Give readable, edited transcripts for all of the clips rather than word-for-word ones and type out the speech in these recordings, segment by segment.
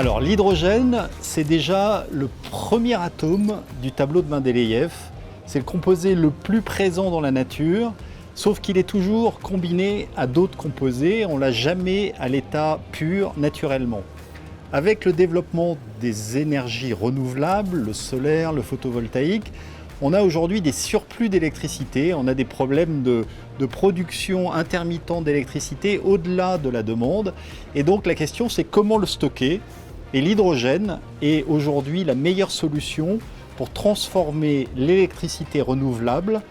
Alors l'hydrogène, c'est déjà le premier atome du tableau de Mendeleïev. C'est le composé le plus présent dans la nature, sauf qu'il est toujours combiné à d'autres composés. On ne l'a jamais à l'état pur naturellement. Avec le développement des énergies renouvelables, le solaire, le photovoltaïque, on a aujourd'hui des surplus d'électricité, on a des problèmes de production intermittente d'électricité au-delà de la demande. Et donc la question, c'est comment le stocker. Et l'hydrogène est aujourd'hui la meilleure solution pour transformer l'électricité renouvelable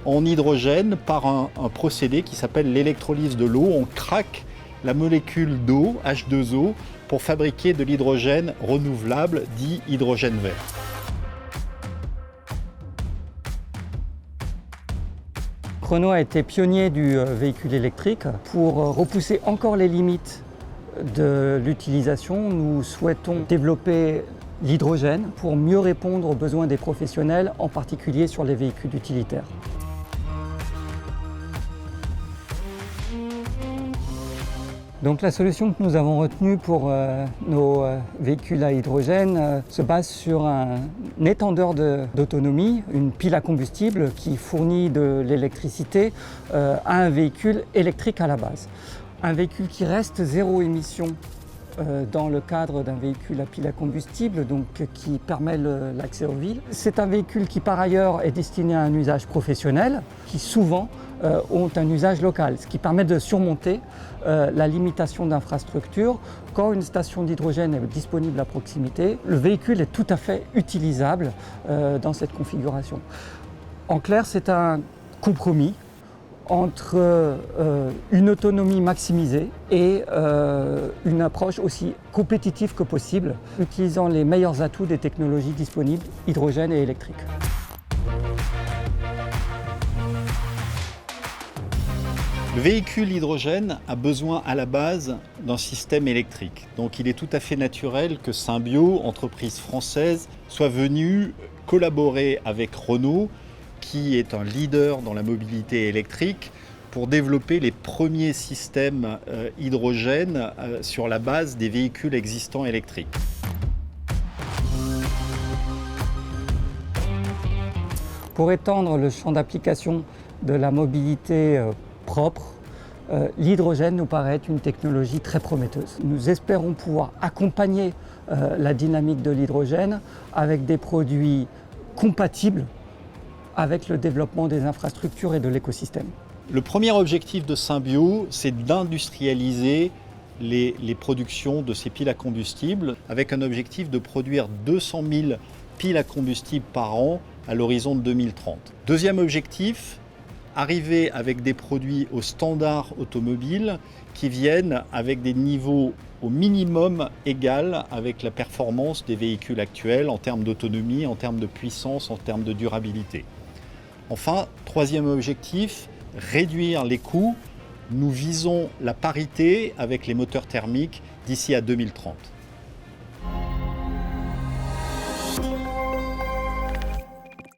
en hydrogène par un procédé qui s'appelle l'électrolyse de l'eau. On craque la molécule d'eau, H2O, pour fabriquer de l'hydrogène renouvelable, dit hydrogène vert. Renault a été pionnier du véhicule électrique. Pour repousser encore les limites de l'utilisation, nous souhaitons développer l'hydrogène pour mieux répondre aux besoins des professionnels, en particulier sur les véhicules utilitaires. Donc la solution que nous avons retenue pour nos véhicules à hydrogène se base sur un étendeur d'autonomie, une pile à combustible qui fournit de l'électricité à un véhicule électrique à la base. Un véhicule qui reste zéro émission dans le cadre d'un véhicule à pile à combustible, donc qui permet l'accès aux villes. C'est un véhicule qui par ailleurs est destiné à un usage professionnel, qui souvent ont un usage local, ce qui permet de surmonter la limitation d'infrastructures. Quand une station d'hydrogène est disponible à proximité, le véhicule est tout à fait utilisable dans cette configuration. En clair, c'est un compromis entre une autonomie maximisée et une approche aussi compétitive que possible, utilisant les meilleurs atouts des technologies disponibles, hydrogène et électrique. Le véhicule hydrogène a besoin à la base d'un système électrique. Donc il est tout à fait naturel que Symbio, entreprise française, soit venue collaborer avec Renault, qui est un leader dans la mobilité électrique, pour développer les premiers systèmes hydrogène sur la base des véhicules existants électriques. Pour étendre le champ d'application de la mobilité propre, l'hydrogène nous paraît être une technologie très prometteuse. Nous espérons pouvoir accompagner la dynamique de l'hydrogène avec des produits compatibles avec le développement des infrastructures et de l'écosystème. Le premier objectif de Symbio, c'est d'industrialiser les productions de ces piles à combustible avec un objectif de produire 200 000 piles à combustible par an à l'horizon de 2030. Deuxième objectif, arriver avec des produits au standard automobile qui viennent avec des niveaux au minimum égal avec la performance des véhicules actuels en termes d'autonomie, en termes de puissance, en termes de durabilité. Enfin, troisième objectif, réduire les coûts. Nous visons la parité avec les moteurs thermiques d'ici à 2030.